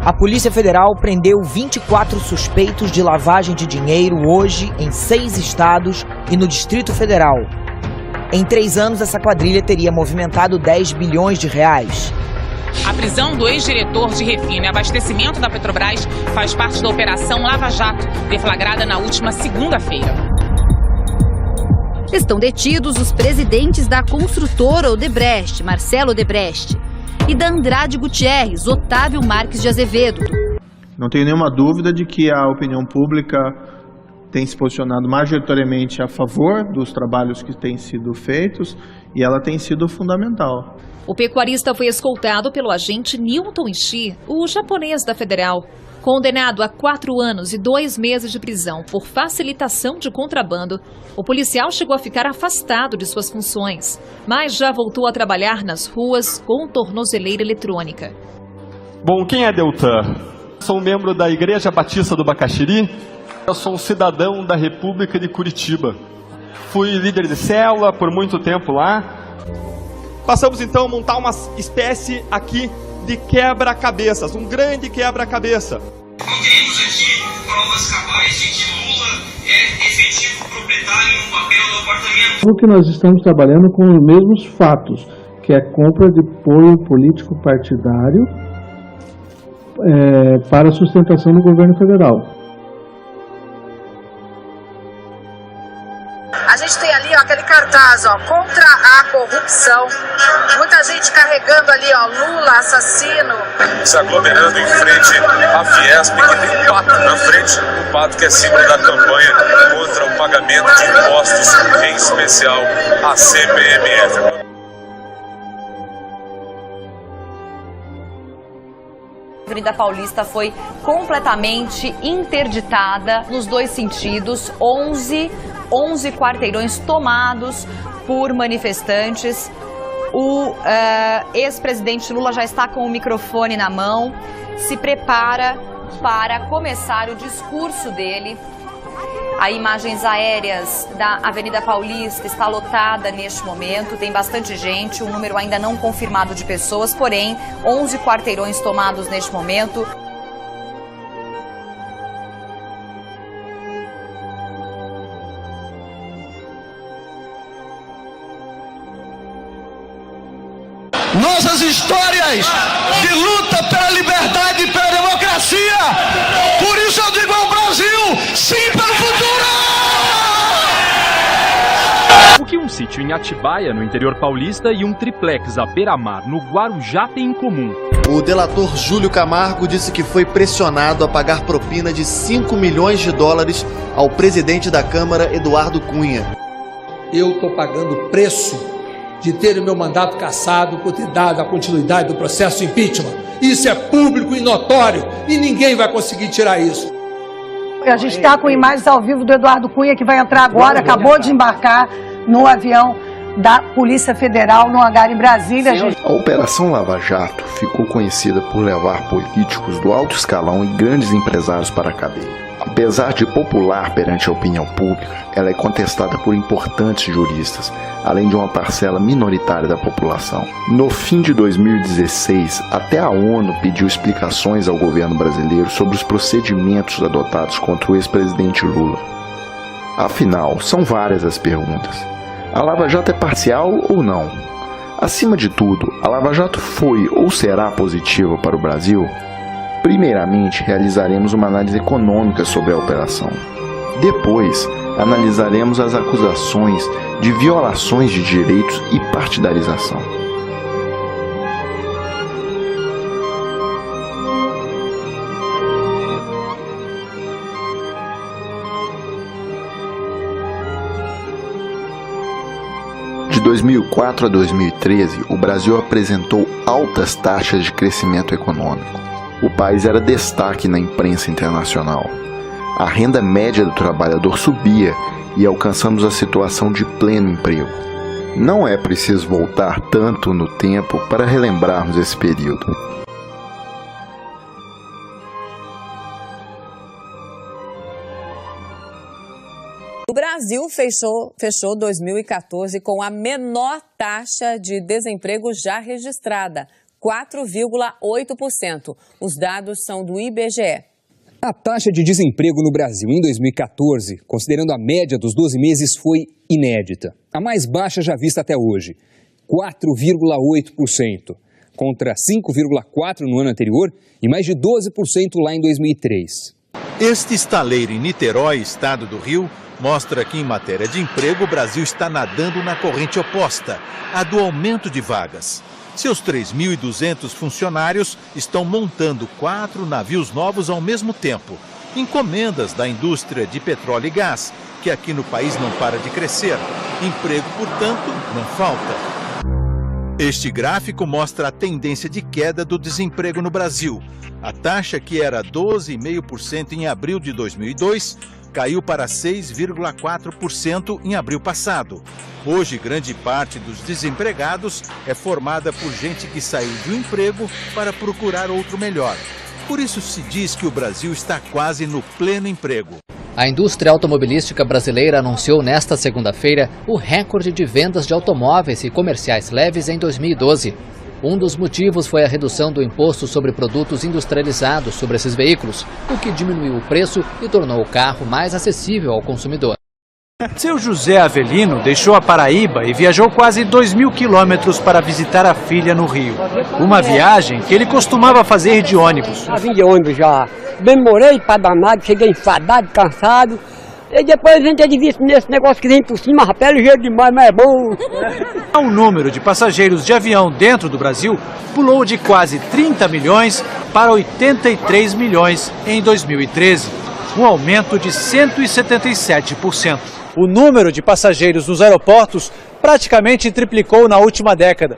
A Polícia Federal prendeu 24 suspeitos de lavagem de dinheiro hoje em 6 estados e no Distrito Federal. Em 3 anos, essa quadrilha teria movimentado 10 bilhões de reais. A prisão do ex-diretor de refino e abastecimento da Petrobras faz parte da Operação Lava Jato, deflagrada na última segunda-feira. Estão detidos os presidentes da construtora Odebrecht, Marcelo Odebrecht, e da Andrade Gutierrez, Otávio Marques de Azevedo. Não tenho nenhuma dúvida de que a opinião pública tem se posicionado majoritariamente a favor dos trabalhos que têm sido feitos e ela tem sido fundamental. O pecuarista foi escoltado pelo agente Newton Ishii, o japonês da Federal. Condenado a 4 anos e 2 meses de prisão por facilitação de contrabando, o policial chegou a ficar afastado de suas funções, mas já voltou a trabalhar nas ruas com tornozeleira eletrônica. Bom, quem é Deltan? Sou membro da Igreja Batista do Bacaxiri. Eu sou um cidadão da República de Curitiba. Fui líder de célula por muito tempo lá. Passamos então a montar uma espécie aqui de quebra-cabeças, um grande quebra-cabeça. Não temos aqui provas cabais de que Lula é efetivo proprietário em um papel do apartamento. Porque nós estamos trabalhando com os mesmos fatos, que é compra de apoio político partidário para a sustentação do governo federal. A gente tem ali, ó, aquele cartaz, ó, contra a corrupção. Muita gente carregando ali, ó, Lula assassino. Se aglomerando em frente à Fiesp, que tem pato na frente, o pato que é símbolo da campanha contra o pagamento de impostos, em especial a CPMF. A Avenida Paulista foi completamente interditada nos 2 sentidos, 11 quarteirões tomados por manifestantes. O ex-presidente Lula já está com o microfone na mão, se prepara para começar o discurso dele. As imagens aéreas da Avenida Paulista está lotada neste momento, tem bastante gente, um número ainda não confirmado de pessoas, porém 11 quarteirões tomados neste momento. Nossas histórias de luta pela liberdade e pela democracia. Por isso eu digo ao Brasil, sim para o futuro! O que um sítio em Atibaia, no interior paulista, e um triplex à beira-mar, no Guarujá, têm em comum? O delator Júlio Camargo disse que foi pressionado a pagar propina de 5 milhões de dólares ao presidente da Câmara, Eduardo Cunha. Eu estou pagando preço de ter o meu mandato cassado por ter dado a continuidade do processo de impeachment. Isso é público e notório e ninguém vai conseguir tirar isso. A gente está com imagens ao vivo do Eduardo Cunha, que vai entrar agora, acabou de embarcar no avião da Polícia Federal no hangar em Brasília. A Operação Lava Jato ficou conhecida por levar políticos do alto escalão e grandes empresários para a cadeia. Apesar de popular perante a opinião pública, ela é contestada por importantes juristas, além de uma parcela minoritária da população. No fim de 2016, até a ONU pediu explicações ao governo brasileiro sobre os procedimentos adotados contra o ex-presidente Lula. Afinal, são várias as perguntas. A Lava Jato é parcial ou não? Acima de tudo, a Lava Jato foi ou será positiva para o Brasil? Primeiramente, realizaremos uma análise econômica sobre a operação. Depois, analisaremos as acusações de violações de direitos e partidarização. De 2004 a 2013, o Brasil apresentou altas taxas de crescimento econômico. O país era destaque na imprensa internacional. A renda média do trabalhador subia e alcançamos a situação de pleno emprego. Não é preciso voltar tanto no tempo para relembrarmos esse período. O Brasil fechou 2014 com a menor taxa de desemprego já registrada, 4,8%. Os dados são do IBGE. A taxa de desemprego no Brasil em 2014, considerando a média dos 12 meses, foi inédita. A mais baixa já vista até hoje, 4,8%, contra 5,4% no ano anterior e mais de 12% lá em 2003. Este estaleiro em Niterói, estado do Rio, mostra que em matéria de emprego o Brasil está nadando na corrente oposta, a do aumento de vagas. Seus 3.200 funcionários estão montando 4 navios novos ao mesmo tempo. Encomendas da indústria de petróleo e gás, que aqui no país não para de crescer. Emprego, portanto, não falta. Este gráfico mostra a tendência de queda do desemprego no Brasil. A taxa, que era 12,5% em abril de 2002, caiu para 6,4% em abril passado. Hoje, grande parte dos desempregados é formada por gente que saiu de um emprego para procurar outro melhor. Por isso se diz que o Brasil está quase no pleno emprego. A indústria automobilística brasileira anunciou nesta segunda-feira o recorde de vendas de automóveis e comerciais leves em 2012. Um dos motivos foi a redução do imposto sobre produtos industrializados sobre esses veículos, o que diminuiu o preço e tornou o carro mais acessível ao consumidor. Seu José Avelino deixou a Paraíba e viajou quase 2.000 quilômetros para visitar a filha no Rio. Uma viagem que ele costumava fazer de ônibus. Eu vim de ônibus já. Demorei para danado, cheguei enfadado, cansado. E depois a gente visto nesse negócio que vem por cima, rapaz, é ligeiro demais, mas é bom. O número de passageiros de avião dentro do Brasil pulou de quase 30 milhões para 83 milhões em 2013, um aumento de 177%. O número de passageiros nos aeroportos praticamente triplicou na última década.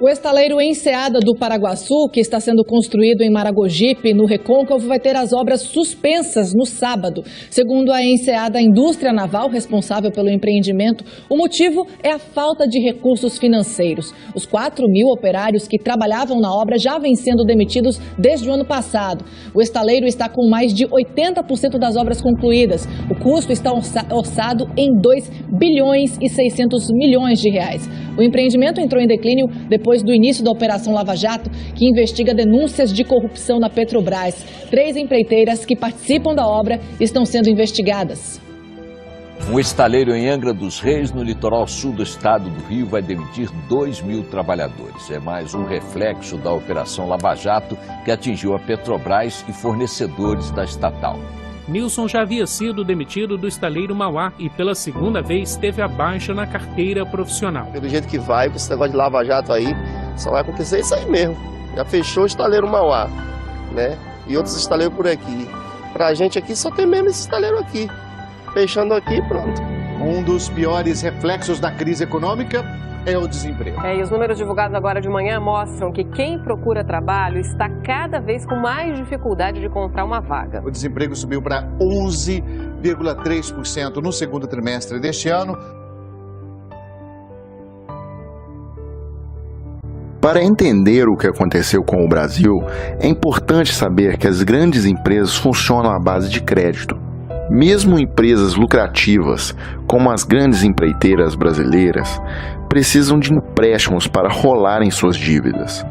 O estaleiro Enseada do Paraguaçu, que está sendo construído em Maragogipe, no Recôncavo, vai ter as obras suspensas no sábado. Segundo a Enseada Indústria Naval, responsável pelo empreendimento, o motivo é a falta de recursos financeiros. Os 4.000 operários que trabalhavam na obra já vêm sendo demitidos desde o ano passado. O estaleiro está com mais de 80% das obras concluídas. O custo está orçado em 2 bilhões e 600 milhões de reais. O empreendimento entrou em declínio depois do início da Operação Lava Jato, que investiga denúncias de corrupção na Petrobras. 3 empreiteiras que participam da obra estão sendo investigadas. Um estaleiro em Angra dos Reis, no litoral sul do estado do Rio, vai demitir 2.000 trabalhadores. É mais um reflexo da Operação Lava Jato, que atingiu a Petrobras e fornecedores da estatal. Nilson já havia sido demitido do estaleiro Mauá e pela segunda vez teve a baixa na carteira profissional. Do jeito que vai, com esse negócio de Lava Jato aí, só vai acontecer isso aí mesmo. Já fechou o estaleiro Mauá, né? E outros estaleiros por aqui. Pra gente aqui só tem mesmo esse estaleiro aqui. Fechando aqui, pronto. Um dos piores reflexos da crise econômica é o desemprego. E os números divulgados agora de manhã mostram que quem procura trabalho está cada vez com mais dificuldade de encontrar uma vaga. O desemprego subiu para 11,3% no segundo trimestre deste ano. Para entender o que aconteceu com o Brasil, é importante saber que as grandes empresas funcionam à base de crédito. Mesmo empresas lucrativas, como as grandes empreiteiras brasileiras, precisam de empréstimos para rolarem suas dívidas.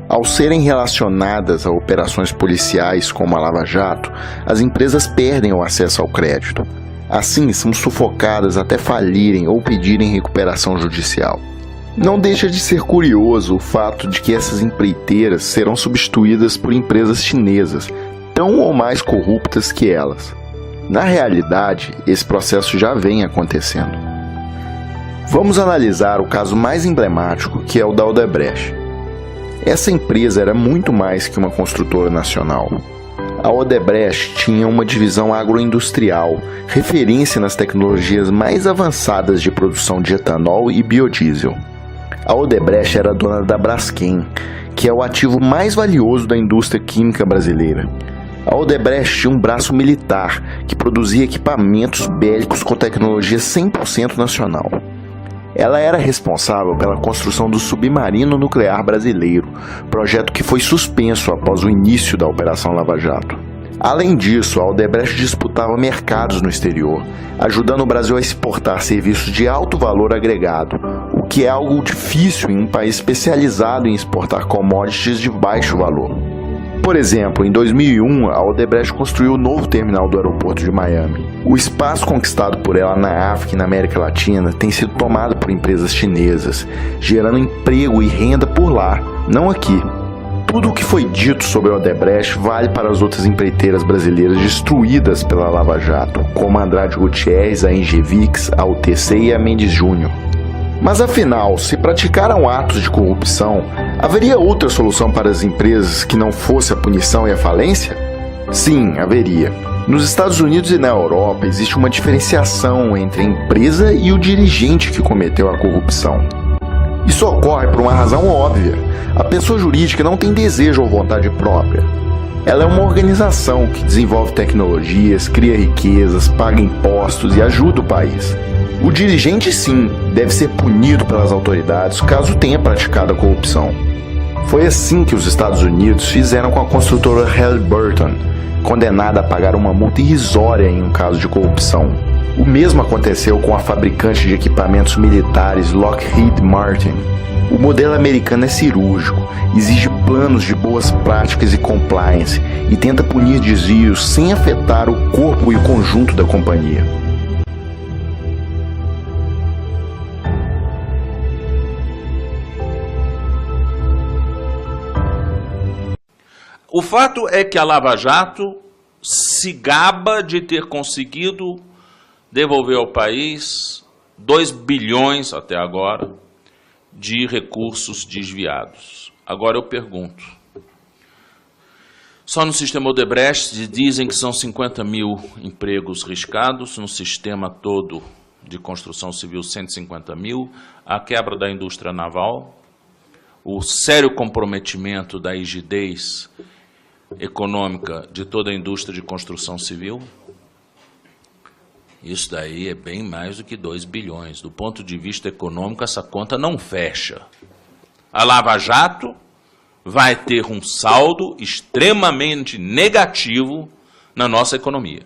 Ao serem relacionadas a operações policiais como a Lava Jato, as empresas perdem o acesso ao crédito. Assim, são sufocadas até falirem ou pedirem recuperação judicial. Não deixa de ser curioso o fato de que essas empreiteiras serão substituídas por empresas chinesas, tão ou mais corruptas que elas. Na realidade, esse processo já vem acontecendo. Vamos analisar o caso mais emblemático, que é o da Odebrecht. Essa empresa era muito mais que uma construtora nacional. A Odebrecht tinha uma divisão agroindustrial, referência nas tecnologias mais avançadas de produção de etanol e biodiesel. A Odebrecht era dona da Braskem, que é o ativo mais valioso da indústria química brasileira. A Odebrecht tinha um braço militar que produzia equipamentos bélicos com tecnologia 100% nacional. Ela era responsável pela construção do submarino nuclear brasileiro, projeto que foi suspenso após o início da Operação Lava Jato. Além disso, a Odebrecht disputava mercados no exterior, ajudando o Brasil a exportar serviços de alto valor agregado, o que é algo difícil em um país especializado em exportar commodities de baixo valor. Por exemplo, em 2001, a Odebrecht construiu o novo terminal do aeroporto de Miami. O espaço conquistado por ela na África e na América Latina tem sido tomado por empresas chinesas, gerando emprego e renda por lá, não aqui. Tudo o que foi dito sobre a Odebrecht vale para as outras empreiteiras brasileiras destruídas pela Lava Jato, como a Andrade Gutierrez, a Engevix, a UTC e a Mendes Júnior. Mas afinal, se praticaram atos de corrupção, haveria outra solução para as empresas que não fosse a punição e a falência? Sim, haveria. Nos Estados Unidos e na Europa existe uma diferenciação entre a empresa e o dirigente que cometeu a corrupção. Isso ocorre por uma razão óbvia. A pessoa jurídica não tem desejo ou vontade própria. Ela é uma organização que desenvolve tecnologias, cria riquezas, paga impostos e ajuda o país. O dirigente, sim, deve ser punido pelas autoridades caso tenha praticado a corrupção. Foi assim que os Estados Unidos fizeram com a construtora Halliburton, condenada a pagar uma multa irrisória em um caso de corrupção. O mesmo aconteceu com a fabricante de equipamentos militares Lockheed Martin. O modelo americano é cirúrgico, exige planos de boas práticas e compliance e tenta punir desvios sem afetar o corpo e o conjunto da companhia. O fato é que a Lava Jato se gaba de ter conseguido devolver ao país 2 bilhões até agora de recursos desviados. Agora eu pergunto, só no sistema Odebrecht dizem que são 50 mil empregos riscados, no sistema todo de construção civil 150 mil, a quebra da indústria naval, o sério comprometimento da rigidez econômica de toda a indústria de construção civil. Isso daí é bem mais do que 2 bilhões. Do ponto de vista econômico, essa conta não fecha. A Lava Jato vai ter um saldo extremamente negativo na nossa economia.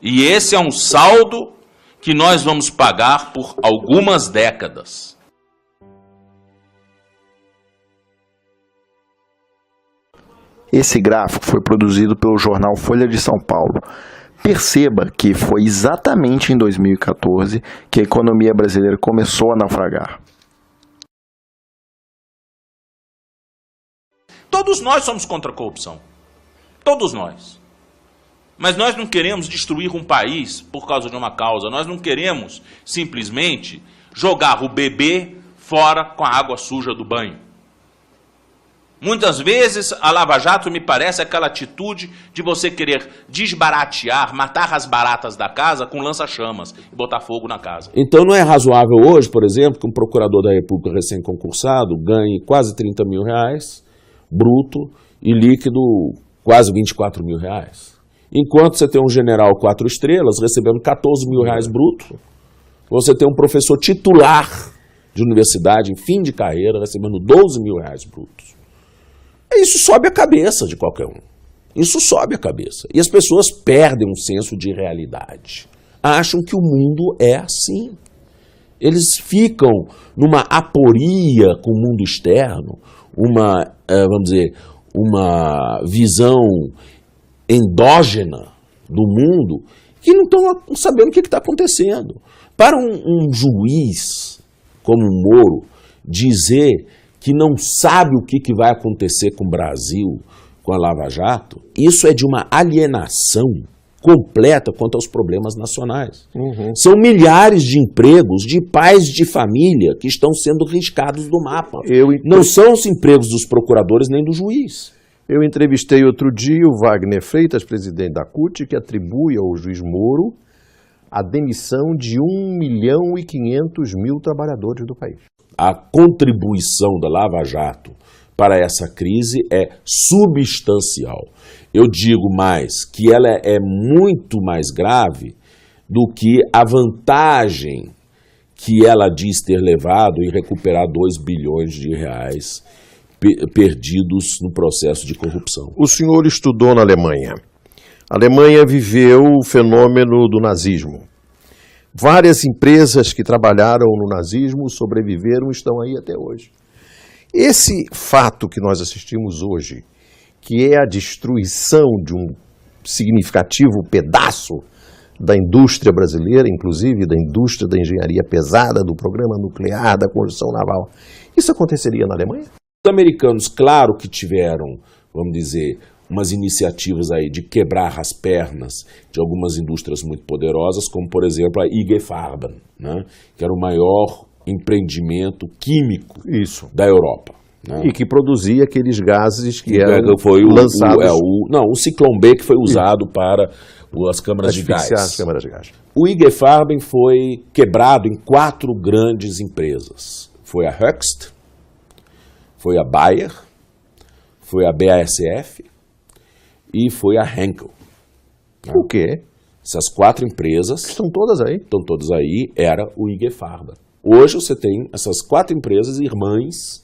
E esse é um saldo que nós vamos pagar por algumas décadas. Esse gráfico foi produzido pelo jornal Folha de São Paulo. Perceba que foi exatamente em 2014 que a economia brasileira começou a naufragar. Todos nós somos contra a corrupção. Todos nós. Mas nós não queremos destruir um país por causa de uma causa. Nós não queremos simplesmente jogar o bebê fora com a água suja do banho. Muitas vezes a Lava Jato me parece aquela atitude de você querer desbaratear, matar as baratas da casa com lança-chamas e botar fogo na casa. Então não é razoável hoje, por exemplo, que um procurador da República recém-concursado ganhe quase 30 mil reais, bruto, e líquido quase 24 mil reais. Enquanto você tem um general 4 estrelas recebendo 14 mil reais bruto, você tem um professor titular de universidade em fim de carreira recebendo 12 mil reais brutos. Isso sobe a cabeça de qualquer um. Isso sobe a cabeça. E as pessoas perdem um senso de realidade. Acham que o mundo é assim. Eles ficam numa aporia com o mundo externo, uma visão endógena do mundo, que não estão sabendo o que está acontecendo. Para um juiz como o Moro dizer que não sabe o que vai acontecer com o Brasil, com a Lava Jato, isso é de uma alienação completa quanto aos problemas nacionais. São milhares de empregos de pais de família que estão sendo riscados do mapa. Não são os empregos dos procuradores nem do juiz. Eu entrevistei outro dia o Wagner Freitas, presidente da CUT, que atribui ao juiz Moro a demissão de 1.500.000 trabalhadores do país. A contribuição da Lava Jato para essa crise é substancial. Eu digo mais, que ela é muito mais grave do que a vantagem que ela diz ter levado em recuperar 2 bilhões de reais perdidos no processo de corrupção. O senhor estudou na Alemanha. A Alemanha viveu o fenômeno do nazismo. Várias empresas que trabalharam no nazismo sobreviveram e estão aí até hoje. Esse fato que nós assistimos hoje, que é a destruição de um significativo pedaço da indústria brasileira, inclusive da indústria da engenharia pesada, do programa nuclear, da construção naval, isso aconteceria na Alemanha? Os americanos, claro que tiveram, vamos dizer, umas iniciativas aí de quebrar as pernas de algumas indústrias muito poderosas, como, por exemplo, a IG Farben, né, que era o maior empreendimento químico da Europa. Né? E que produzia aqueles gases que eram lançados... o Ciclone B que foi usado para as câmaras de gás. As câmaras de gás. O IG Farben foi quebrado em 4 grandes empresas. Foi a Höchst, foi a Bayer, foi a BASF e foi a Henkel. O quê? Essas 4 empresas... Estão todas aí. Estão todas aí, era o IG Farben. Hoje você tem essas 4 empresas irmãs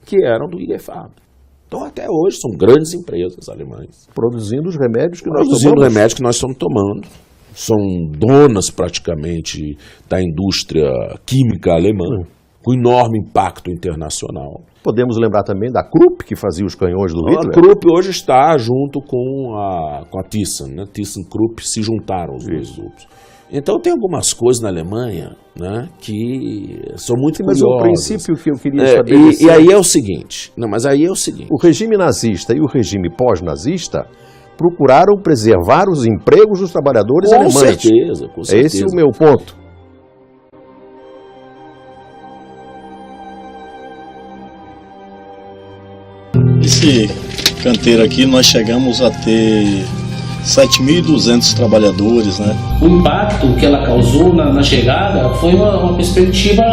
que eram do IG Farben. Então até hoje são grandes empresas alemãs. Produzindo os remédios que nós tomamos. Produzindo remédios que nós estamos tomando. São donas praticamente da indústria química alemã, com enorme impacto internacional. Podemos lembrar também da Krupp, que fazia os canhões do Hitler. A Krupp hoje está junto com a Thyssen, né? ThyssenKrupp se juntaram os dois grupos. Então tem algumas coisas na Alemanha, né, que são muito curiosas. Mas o princípio que eu queria estabelecer... E aí é o seguinte, o regime nazista e o regime pós-nazista procuraram preservar os empregos dos trabalhadores alemães. Com certeza. Esse é o meu ponto. Esse canteiro aqui nós chegamos a ter 7.200 trabalhadores, né? O impacto que ela causou na chegada foi uma perspectiva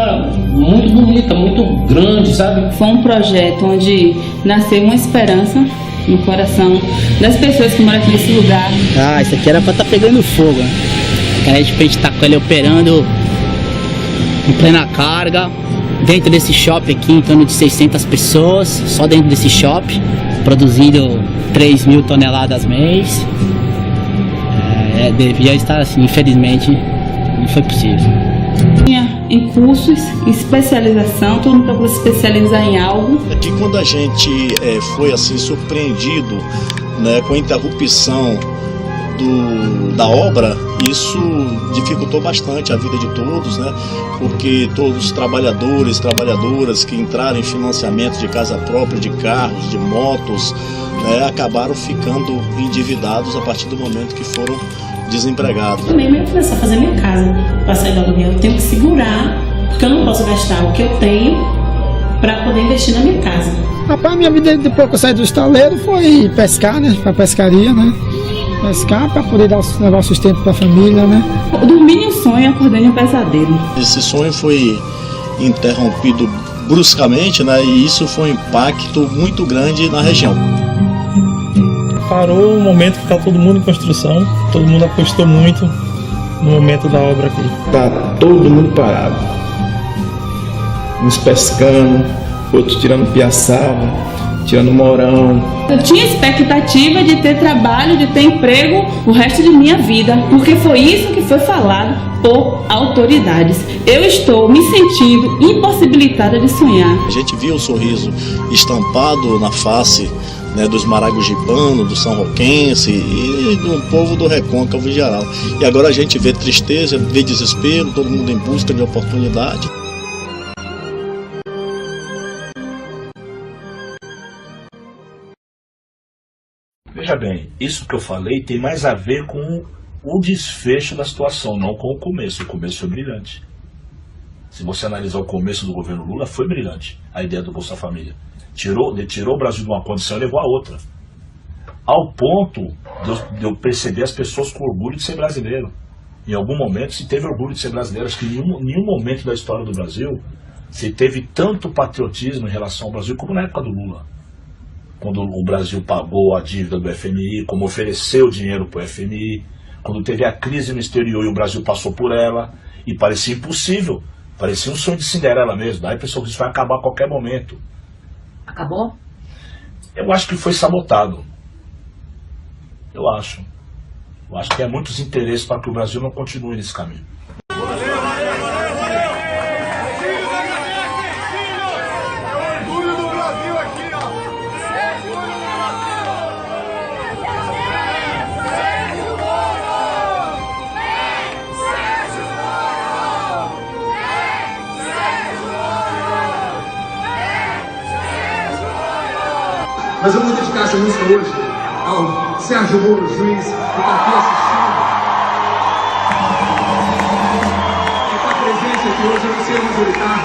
muito bonita, muito grande, sabe? Foi um projeto onde nasceu uma esperança no coração das pessoas que moram aqui nesse lugar. Ah, isso aqui era pra estar pegando fogo, né? A gente tá com ele operando em plena carga, dentro desse shopping aqui, em torno de 600 pessoas, só dentro desse shopping, produzindo 3.000 toneladas mês. Devia estar assim, infelizmente não foi possível. Em cursos, em especialização, todo mundo procura se especializar em algo. É que quando a gente foi assim surpreendido, né, com a interrupção da obra, isso dificultou bastante a vida de todos, né? Porque todos os trabalhadores, trabalhadoras que entraram em financiamento de casa própria, de carros, de motos, né, acabaram ficando endividados a partir do momento que foram desempregados. Também eu começar a fazer minha casa para sair do aluguel. Eu tenho que segurar, porque eu não posso gastar o que eu tenho para poder investir na minha casa. Rapaz, minha vida depois que eu saí do estaleiro foi pescar, né? Para pescaria, né? Pescar para poder levar o sustento para a família, né? Eu dormi em um sonho e acordei em um pesadelo. Esse sonho foi interrompido bruscamente, né? E isso foi um impacto muito grande na região. Parou o momento que está todo mundo em construção, todo mundo apostou muito no momento da obra aqui. Tá todo mundo parado, uns pescando, outros tirando piaçaba, tirando morão. Eu tinha expectativa de ter trabalho, de ter emprego o resto de minha vida, porque foi isso que foi falado por autoridades. Eu estou me sentindo impossibilitada de sonhar. A gente viu o sorriso estampado na face, né, dos maragogibanos, do São Roquense e do povo do Recôncavo em geral. E agora a gente vê tristeza, vê desespero, todo mundo em busca de oportunidade. Veja bem, isso que eu falei tem mais a ver com o desfecho da situação, não com o começo. O começo foi brilhante. Se você analisar o começo do governo Lula, foi brilhante a ideia do Bolsa Família. Tirou o Brasil de uma condição e levou a outra. Ao ponto de eu perceber as pessoas com orgulho de ser brasileiro. Em algum momento se teve orgulho de ser brasileiro. Acho que em nenhum momento da história do Brasil se teve tanto patriotismo em relação ao Brasil como na época do Lula. Quando o Brasil pagou a dívida do FMI, como ofereceu dinheiro para o FMI, quando teve a crise no exterior e o Brasil passou por ela, e parecia impossível, parecia um sonho de Cinderela mesmo. Daí a pessoa disse que isso vai acabar a qualquer momento. Acabou? Eu acho que foi sabotado. Eu acho que há muitos interesses para que o Brasil não continue nesse caminho. Mas eu vou dedicar essa música hoje ao Sérgio Moro, juiz, que está aqui assistindo. Que está presente aqui hoje, eu não sei majoritário.